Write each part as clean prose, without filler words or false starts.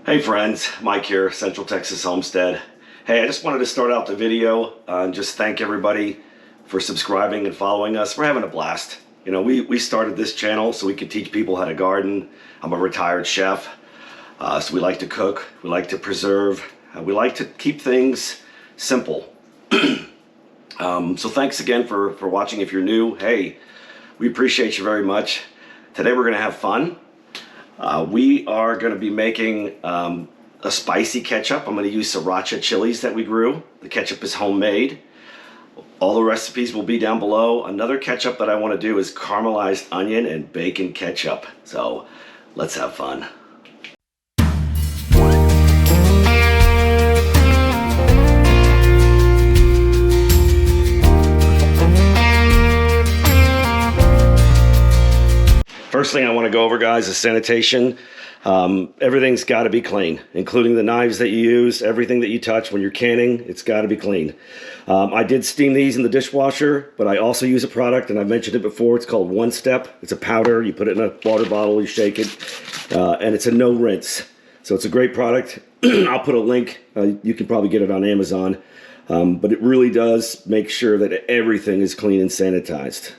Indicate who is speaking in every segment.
Speaker 1: Hey friends, Mike here, Central Texas Homestead. Hey, I just wanted to start out the video and just thank everybody for subscribing and following us. We're having a blast. You know, we started this channel so we could teach people how to garden. I'm a retired chef, so we like to cook, we like to preserve, we like to keep things simple. So thanks again for watching. If you're new, hey, we appreciate you very much. Today we're going to have fun. We are going to be making a spicy ketchup. I'm going to use Sriracha chilies that we grew. The ketchup is homemade. All the recipes will be down below. Another ketchup that I want to do is caramelized onion and bacon ketchup. So let's have fun. First thing I want to go over, guys, is sanitation. Everything's got to be clean, including the knives that you use, everything that you touch when you're canning, it's got to be clean. I did steam these in the dishwasher, but I also use a product, and I've mentioned it before. It's called One Step. It's a powder. You put it in a water bottle, you shake it, and it's a no rinse. So it's a great product. I'll put a link. You can probably get it on Amazon, but it really does make sure that everything is clean and sanitized.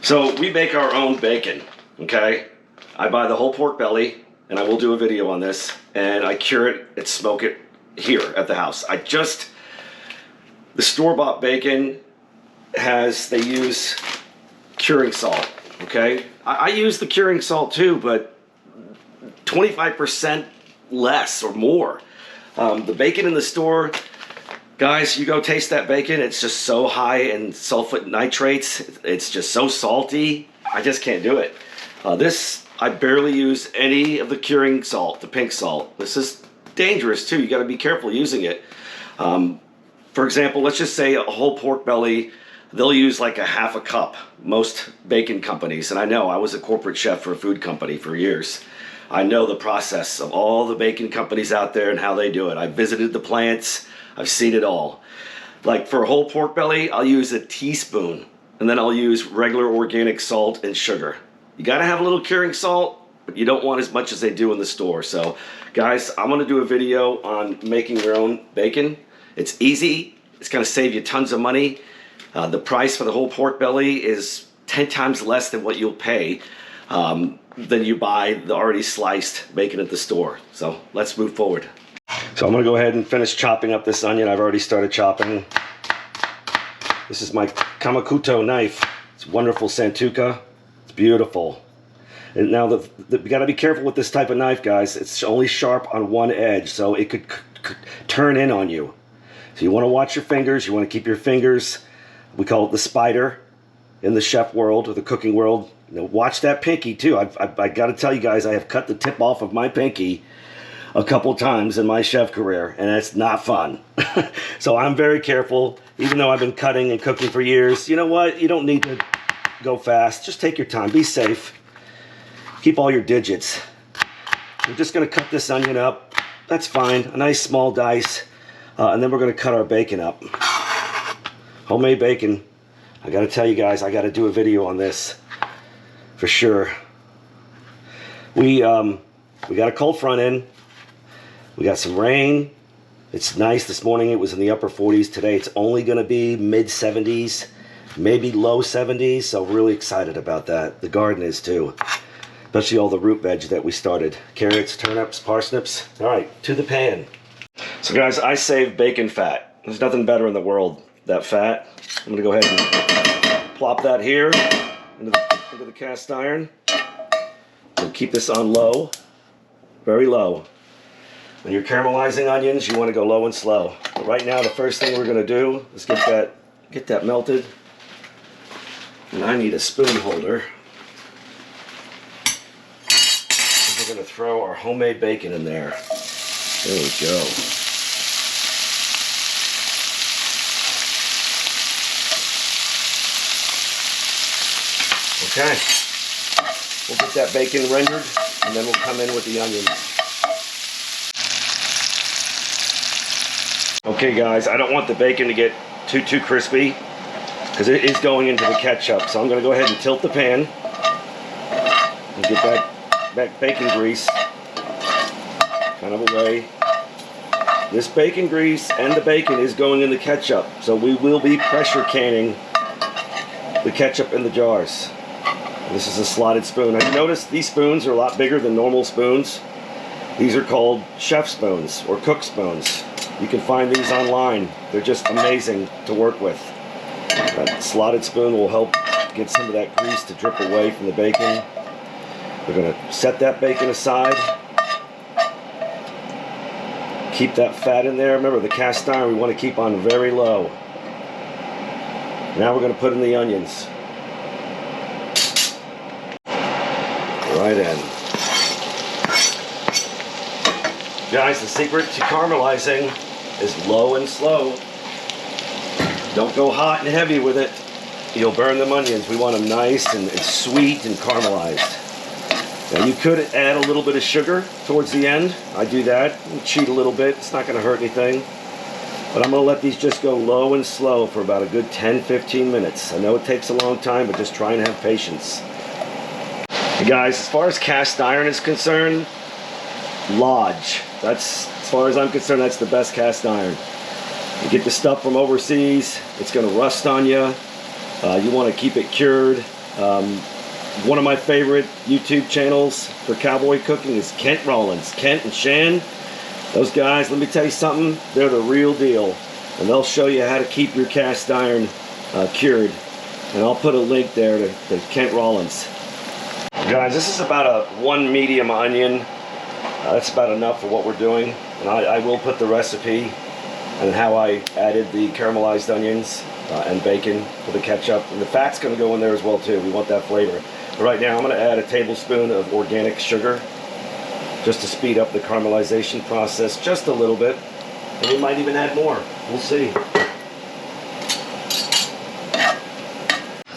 Speaker 1: So we make our own bacon, okay? I buy the whole pork belly, and I will do a video on this, and I cure it and smoke it here at the house. The store-bought bacon they use curing salt, okay? I use the curing salt too, but 25% less or more. The bacon in the store, guys, you go taste that bacon, it's just so high in sulfate nitrates. It's just so salty. I just can't do it. I barely use any of the curing salt, the pink salt. This is dangerous too. You got to be careful using it. For example, let's just say a whole pork belly, they'll use like a half a cup, most bacon companies. And I know, I was a corporate chef for a food company for years. I know the process of all the bacon companies out there and how they do it. I visited the plants. I've seen it all. Like for a whole pork belly, I'll use a teaspoon, and then I'll use regular organic salt and sugar. You gotta have a little curing salt, but you don't want as much as they do in the store. So guys, I'm gonna do a video on making your own bacon. It's easy, it's gonna save you tons of money. The price for the whole pork belly is 10 times less than what you'll pay than you buy the already sliced bacon at the store. So let's move forward. So I'm going to go ahead and finish chopping up this onion. I've already started chopping. This is my Kamakuto knife. It's wonderful Santuka. It's beautiful. And now you got to be careful with this type of knife, guys. It's only sharp on one edge, so it could turn in on you. So you want to watch your fingers. You want to keep your fingers. We call it the spider in the chef world or the cooking world. You know, watch that pinky too. I got to tell you guys, I have cut the tip off of my pinky a couple times in my chef career, and it's not fun. So I'm very careful, even though I've been cutting and cooking for years. You know what? You don't need to go fast. Just take your time. Be safe. Keep all your digits. We're just going to cut this onion up. That's fine. A nice small dice. And then we're going to cut our bacon up. Homemade bacon. I got to tell you guys, I got to do a video on this for sure. We got a cold front in. We got some rain. It's nice. This morning it was in the upper 40s. Today it's only going to be mid 70s, maybe low 70s. So really excited about that. The garden is too, especially all the root veg that we started. Carrots, turnips, parsnips. All right, to the pan. So guys, I save bacon fat. There's nothing better in the world, that fat. I'm going to go ahead and plop that here into the cast iron. And keep this on low, very low. When you're caramelizing onions, you want to go low and slow. But right now, the first thing we're going to do is get that melted. And I need a spoon holder. We're going to throw our homemade bacon in there. There we go. Okay. We'll get that bacon rendered, and then we'll come in with the onions. Okay guys, I don't want the bacon to get too crispy because it is going into the ketchup. So I'm going to go ahead and tilt the pan and get that bacon grease kind of away. This bacon grease and the bacon is going in the ketchup, so we will be pressure canning the ketchup in the jars. This is a slotted spoon. Have you noticed these spoons are a lot bigger than normal spoons? These are called chef spoons or cook spoons. You can find these online. They're just amazing to work with. That slotted spoon will help get some of that grease to drip away from the bacon. We're going to set that bacon aside. Keep that fat in there. Remember, the cast iron we want to keep on very low. Now we're going to put in the onions. Right in. Guys, the secret to caramelizing is low and slow. Don't go hot and heavy with it. You'll burn them onions. We want them nice and sweet and caramelized. Now you could add a little bit of sugar towards the end. I do that. Cheat a little bit. It's not going to hurt anything. But I'm going to let these just go low and slow for about a good 10-15 minutes. I know it takes a long time, but just try and have patience. Hey guys, as far as cast iron is concerned, Lodge. That's, as far as I'm concerned, that's the best cast iron. You get the stuff from overseas, it's going to rust on you. You want to keep it cured. One of my favorite YouTube channels for cowboy cooking is Rollins. Kent and Shan. Those guys, let me tell you something, they're the real deal. And they'll show you how to keep your cast iron cured. And I'll put a link there to Kent Rollins. Guys, this is about a 1 medium onion. That's about enough for what we're doing. And I will put the recipe and how I added the caramelized onions and bacon for the ketchup. And the fat's going to go in there as well too. We want that flavor. But right now I'm going to add a tablespoon of organic sugar just to speed up the caramelization process just a little bit. And we might even add more. We'll see.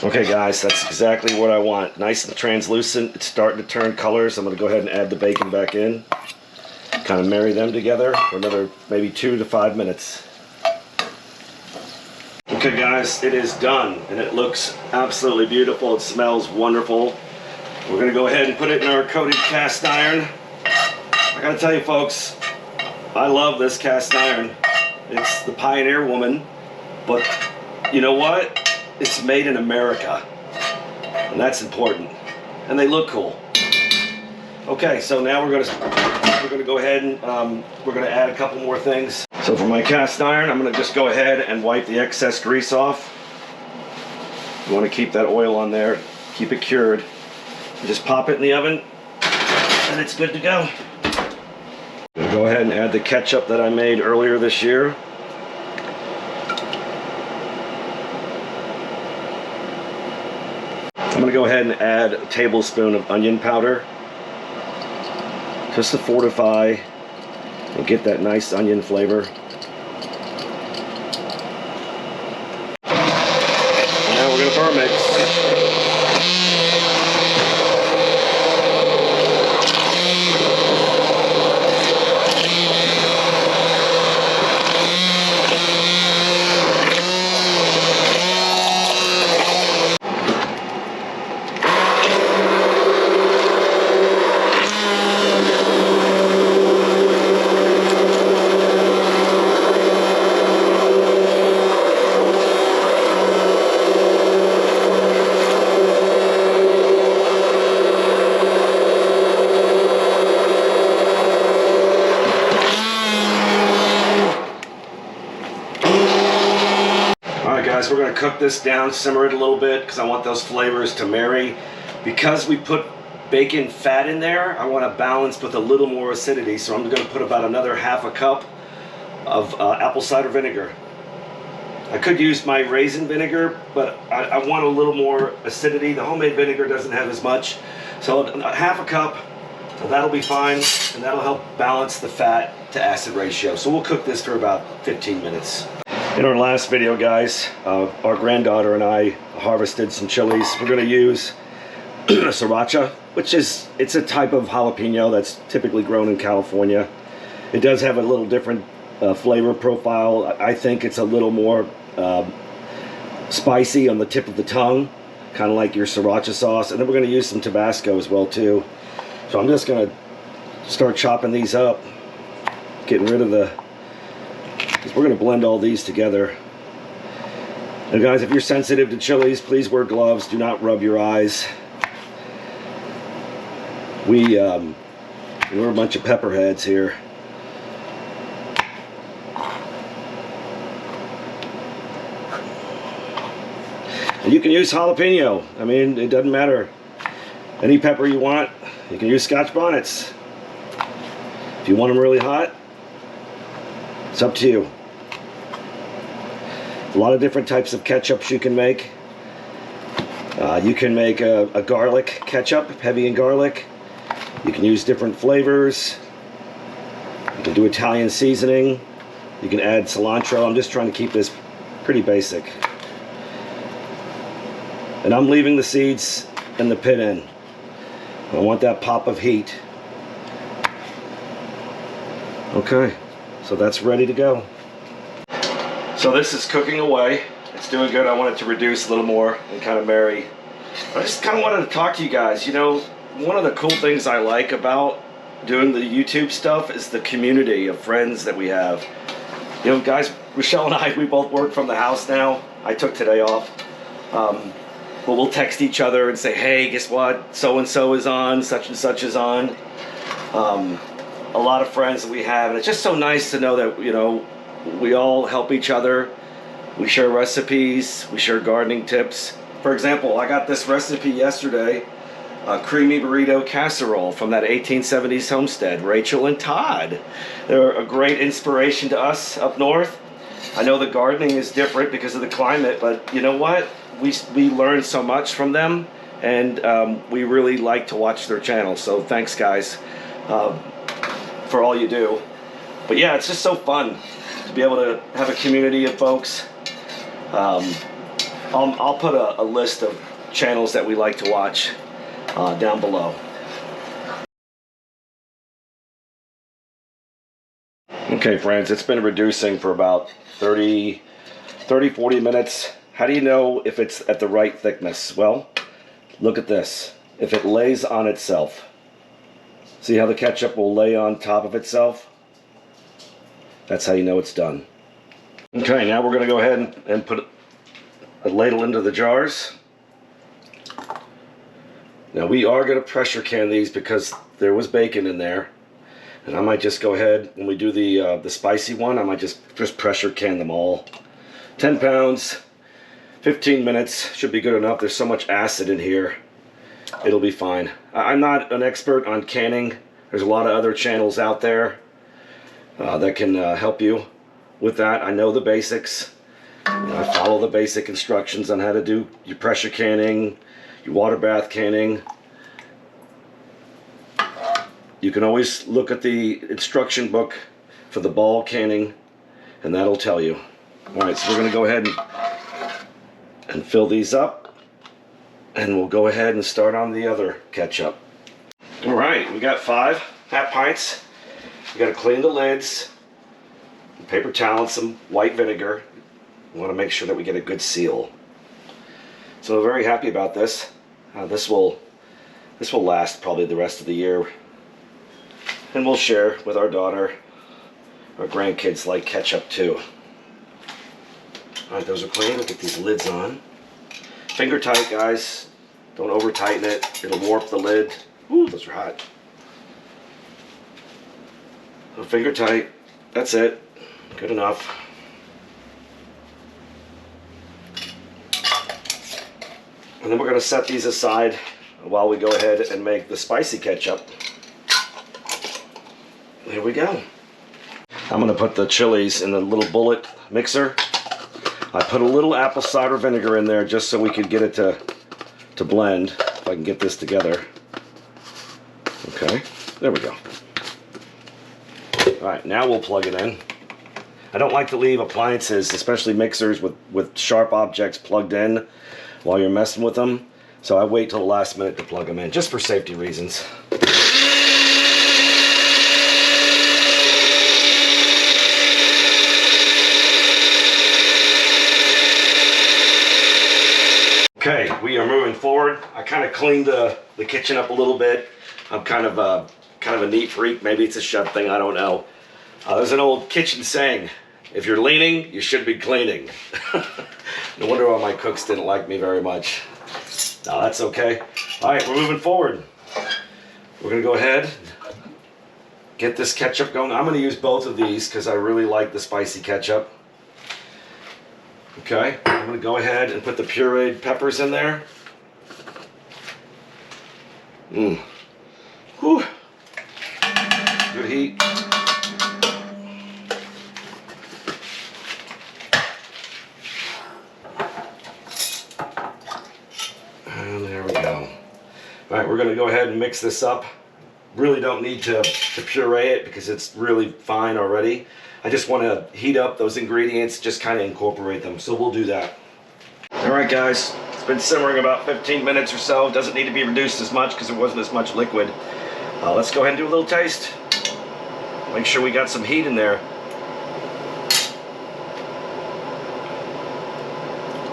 Speaker 1: Okay guys, that's exactly what I want. Nice and translucent. It's starting to turn colors. I'm going to go ahead and add the bacon back in. Kind of marry them together for another maybe 2 to 5 minutes. Okay guys, it is done and it looks absolutely beautiful. It smells wonderful. We're going to go ahead and put it in our coated cast iron. I got to tell you folks, I love this cast iron. It's the Pioneer Woman, but you know what? It's made in America, and that's important. And they look cool. Okay, so now we're gonna go ahead and we're gonna add a couple more things. So for my cast iron, I'm gonna just go ahead and wipe the excess grease off. You want to keep that oil on there, keep it cured. Just pop it in the oven, and it's good to go. I'm gonna go ahead and add the ketchup that I made earlier this year. I'm going to go ahead and add a tablespoon of onion powder just to fortify and get that nice onion flavor. And now we're going to burr mix. We're going to cook this down, simmer it a little bit because I want those flavors to marry. Because we put bacon fat in there, I want to balance with a little more acidity, so I'm going to put about another ½ cup of apple cider vinegar. I could use my raisin vinegar, but I want a little more acidity. The homemade vinegar doesn't have as much, so ½ cup, that'll be fine, and that'll help balance the fat to acid ratio. So we'll cook this for about 15 minutes. In our last video, guys, our granddaughter and I harvested some chilies. We're going to use Sriracha, which is, it's a type of jalapeno that's typically grown in California. It does have a little different flavor profile. I think it's a little more spicy on the tip of the tongue, kind of like your Sriracha sauce. And then we're going to use some Tabasco as well too. So I'm just going to start chopping these up. getting rid of the, because we're going to blend all these together. And guys, if you're sensitive to chilies, please wear gloves. Do not rub your eyes. We're a bunch of pepperheads here. And you can use jalapeno. I mean, it doesn't matter. Any pepper you want. You can use Scotch bonnets. If you want them really hot, it's up to you. A lot of different types of ketchups you can make. You can make a garlic ketchup, heavy in garlic. You can use different flavors. You can do Italian seasoning. You can add cilantro. I'm just trying to keep this pretty basic. And I'm leaving the seeds and the pit in. I want that pop of heat. Okay, so that's ready to go. So this is cooking away. It's doing good. I want it to reduce a little more and kind of marry. I just kind of wanted to talk to you guys. You know, one of the cool things I like about doing the YouTube stuff is the community of friends that we have. You know, guys, Rochelle and I, we both work from the house now. I took today off. But we'll text each other and say, hey, guess what? So-and-so is on, such and such is on. A lot of friends that we have. And it's just so nice to know that, you know, we all help each other. We share recipes. We share gardening tips. For example, I got this recipe yesterday, a creamy burrito casserole from that 1870s Homestead, Rachel and Todd. They're a great inspiration to us up north. I know the gardening is different because of the climate, but you know what? We learn so much from them, and we really like to watch their channel. So thanks, guys, for all you do. But yeah, it's just so fun to be able to have a community of folks. I'll put a list of channels that we like to watch down below. Okay, friends, it's been reducing for about 30, 40 minutes. How do you know if it's at the right thickness? Well, look at this. If it lays on itself. See how the ketchup will lay on top of itself? That's how you know it's done. Okay, now we're going to go ahead and put a ladle into the jars. Now we are going to pressure can these because there was bacon in there. And I might just go ahead, when we do the spicy one, I might just pressure can them all. 10 pounds. 15 minutes should be good enough. There's so much acid in here. It'll be fine. I'm not an expert on canning. There's a lot of other channels out there that can help you with that. I know the basics. I follow the basic instructions on how to do your pressure canning, your water bath canning. You can always look at the instruction book for the ball canning, and that'll tell you. Alright, so we're going to go ahead and fill these up, and we'll go ahead and start on the other ketchup. Alright, we got 5 half pints. We got to clean the lids, paper towel and some white vinegar. We want to make sure that we get a good seal. So we're very happy about this. This will last probably the rest of the year, and we'll share with our daughter. Our grandkids like ketchup too. Alright, those are clean. We'll get these lids on. Finger tight, guys. Don't over tighten it. It'll warp the lid. Ooh, those are hot. So finger tight. That's it. Good enough. And then we're going to set these aside while we go ahead and make the spicy ketchup. Here we go. I'm going to put the chilies in the little bullet mixer. I put a little apple cider vinegar in there just so we could get it to blend. If I can get this together. Okay, there we go. Alright, now we'll plug it in. I don't like to leave appliances, especially mixers with sharp objects plugged in while you're messing with them. So I wait till the last minute to plug them in, just for safety reasons. Okay, we are moving forward. I kind of cleaned the kitchen up a little bit. I'm kind of a neat freak. Maybe it's a chef thing, I don't know. There's an old kitchen saying, if you're leaning, you should be cleaning. No wonder why my cooks didn't like me very much. No, that's okay. All right, we're moving forward. We're gonna go ahead, get this ketchup going. I'm gonna use both of these because I really like the spicy ketchup. Okay, I'm gonna go ahead and put the pureed peppers in there. Whew. Good heat. And there we go. All right, we're gonna go ahead and mix this up. Really don't need to puree it because it's really fine already. I just want to heat up those ingredients, just kind of incorporate them. So we'll do that. All right, guys, it's been simmering about 15 minutes or so. It doesn't need to be reduced as much because there wasn't as much liquid. Let's go ahead and do a little taste. Make sure we got some heat in there.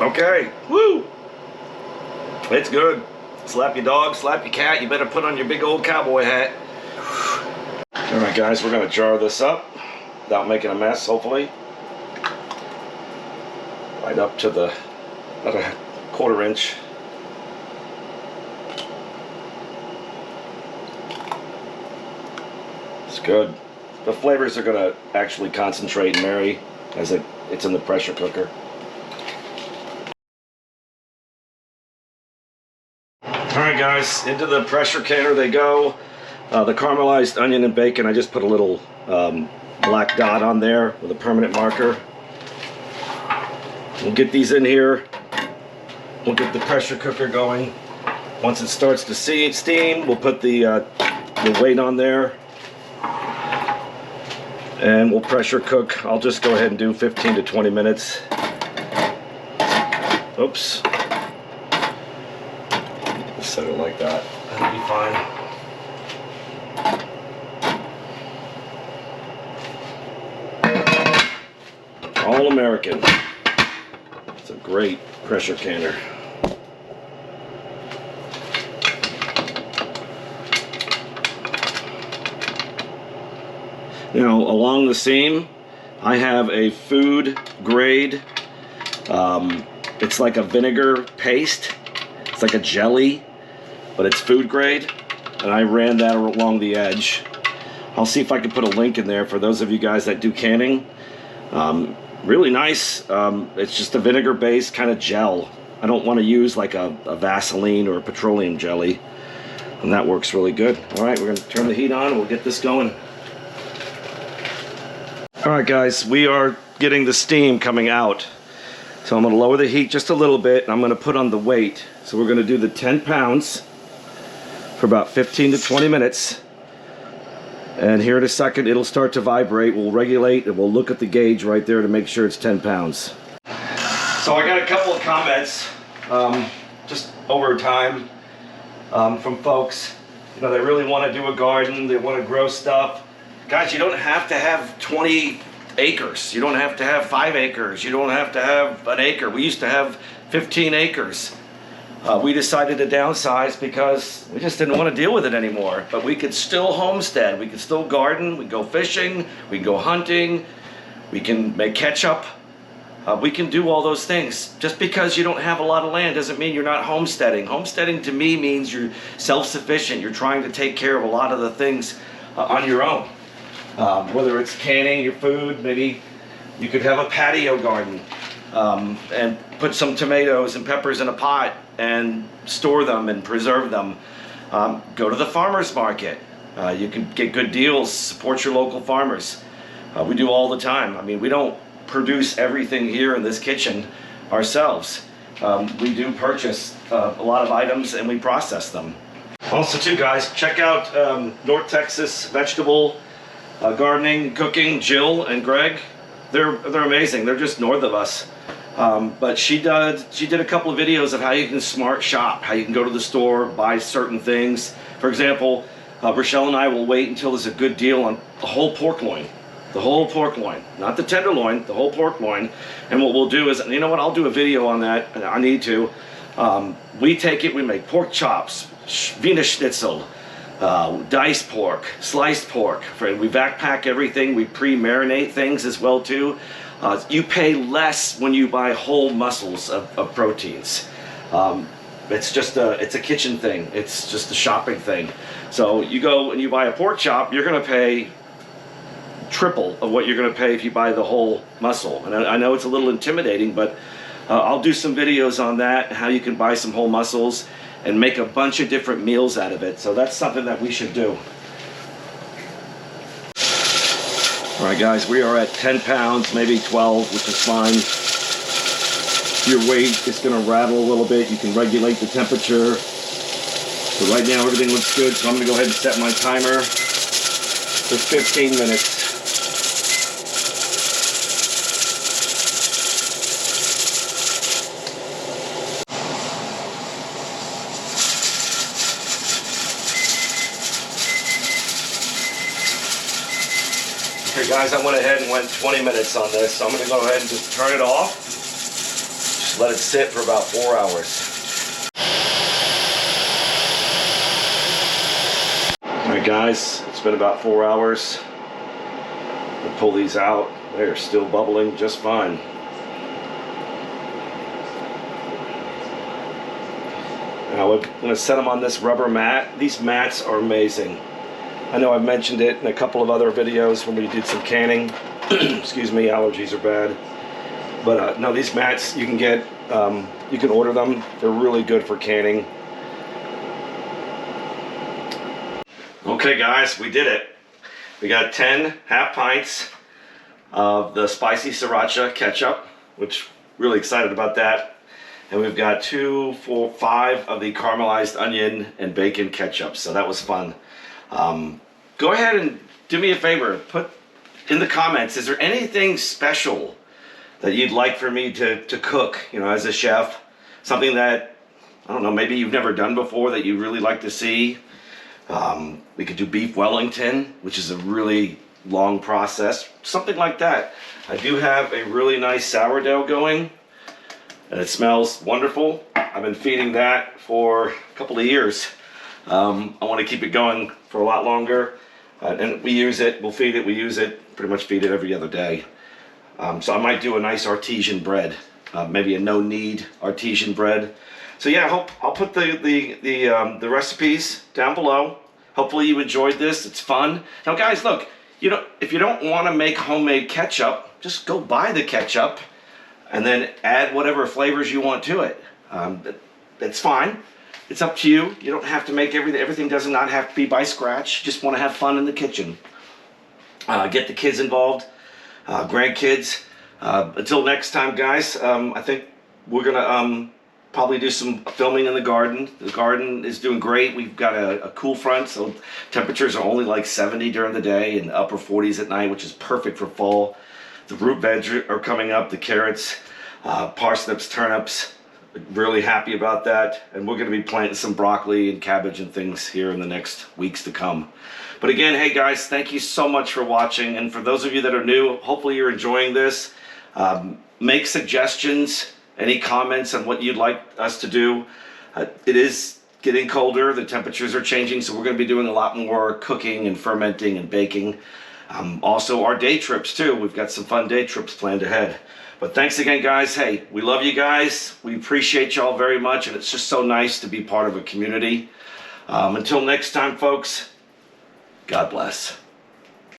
Speaker 1: Okay, woo! It's good. Slap your dog, slap your cat, you better put on your big old cowboy hat. All right, guys, we're gonna jar this up without making a mess, hopefully. Right up to the, about a 1/4 inch. It's good. The flavors are gonna actually concentrate and marry as it's in the pressure cooker. Alright guys, into the pressure canner they go. The caramelized onion and bacon, I just put a little black dot on there with a permanent marker. We'll get these in here. We'll get the pressure cooker going. Once it starts to steam, we'll put the weight on there. And we'll pressure cook. I'll just go ahead and do 15 to 20 minutes. Oops. Set it like that. That'll be fine. All American. It's a great pressure canner. Now, along the seam, I have a food grade. It's like a vinegar paste. It's like a jelly, but it's food grade, and I ran that along the edge. I'll see if I can put a link in there for those of you guys that do canning. Really nice. It's just a vinegar-based kind of gel. I don't want to use like a Vaseline or a petroleum jelly, and that works really good. All right, we're going to turn the heat on, and we'll get this going. All right, guys, we are getting the steam coming out. So I'm going to lower the heat just a little bit, and I'm going to put on the weight. So we're going to do the 10 pounds for about 15 to 20 minutes. And here in a second, it'll start to vibrate. We'll regulate, and we'll look at the gauge right there to make sure it's 10 pounds. So I got a couple of comments just over time from folks. You know, they really want to do a garden. They want to grow stuff. Guys, you don't have to have 20 acres. You don't have to have 5 acres. You don't have to have an acre. We used to have 15 acres. We decided to downsize because we just didn't want to deal with it anymore. But we could still homestead. We could still garden. We can go fishing. We can go hunting. We can make ketchup. We can do all those things. Just because you don't have a lot of land doesn't mean you're not homesteading. Homesteading to me means you're self-sufficient. You're trying to take care of a lot of the things on your own. Whether it's canning your food, maybe you could have a patio garden and put some tomatoes and peppers in a pot and store them and preserve them. Go to the farmer's market. You can get good deals, support your local farmers. We do all the time. I mean, we don't produce everything here in this kitchen ourselves. We do purchase a lot of items and we process them. Also too, guys, check out North Texas Vegetable Gardening, Cooking, Jill and Greg. They're amazing. They're just north of us. But she did a couple of videos of how you can smart shop, how you can go to the store, buy certain things. For example, Rochelle and I will wait until there's a good deal on the whole pork loin. The whole pork loin, not the tenderloin, the whole pork loin. And what we'll do is, you know what, I'll do a video on that. I need to. We take it, we make pork chops, Wiener Schnitzel, diced pork, sliced pork. We backpack everything. We pre-marinate things as well too. You pay less when you buy whole muscles of proteins. It's just it's a kitchen thing. It's just a shopping thing. So you go and you buy a pork chop, you're gonna pay triple of what you're gonna pay if you buy the whole muscle. And I know it's a little intimidating, but I'll do some videos on that, how you can buy some whole muscles and make a bunch of different meals out of it. So that's something that we should do. All right, guys, we are at 10 pounds, maybe 12, which is fine. Your weight is gonna rattle a little bit. You can regulate the temperature. So right now, everything looks good. So I'm gonna go ahead and set my timer for 15 minutes. Okay guys, I went ahead and went 20 minutes on this, so I'm going to go ahead and just turn it off. Just let it sit for about 4 hours. Alright guys, it's been about 4 hours. I'll pull these out. They're still bubbling just fine. Now I'm going to set them on this rubber mat. These mats are amazing. I know I've mentioned it in a couple of other videos when we did some canning. Excuse me, allergies are bad. But no, these mats you can get, you can order them. They're really good for canning. Okay guys, we did it. We got 10 half pints of the spicy Sriracha ketchup, which really excited about that. And we've got 2, 4, 5 of the caramelized onion and bacon ketchup. So that was fun. Go ahead and do me a favor. Put in the comments, is there anything special that you'd like for me to cook, you know, as a chef? Something that, I don't know, maybe you've never done before that you really like to see. We could do beef Wellington, which is a really long process. Something like that. I do have a really nice sourdough going, and it smells wonderful. I've been feeding that for a couple of years. I want to keep it going for a lot longer, and we use it, we'll feed it, we use it, pretty much feed it every other day. So I might do a nice artesian bread, maybe a no-knead artesian bread. So yeah, I'll put the recipes down below. Hopefully you enjoyed this. It's fun. Now guys, look, if you don't want to make homemade ketchup, just go buy the ketchup and then add whatever flavors you want to it. That's fine. It's up to you. You don't have to make everything. Everything does not have to be by scratch. You just want to have fun in the kitchen. Get the kids involved, grandkids. Until next time, guys, I think we're going to probably do some filming in the garden. The garden is doing great. We've got a cool front, so temperatures are only like 70 during the day and upper 40s at night, which is perfect for fall. The root veg are coming up, the carrots, parsnips, turnips. Really happy about that, and we're going to be planting some broccoli and cabbage and things here in the next weeks to come. But again, hey guys, thank you so much for watching, and for those of you that are new, hopefully you're enjoying this. Make suggestions, any comments on what you'd like us to do. It is getting colder, the temperatures are changing, so we're going to be doing a lot more cooking and fermenting and baking. Also our day trips too, we've got some fun day trips planned ahead. But thanks again, guys. Hey, we love you guys. We appreciate y'all very much, and it's just so nice to be part of a community. Until next time, folks, God bless.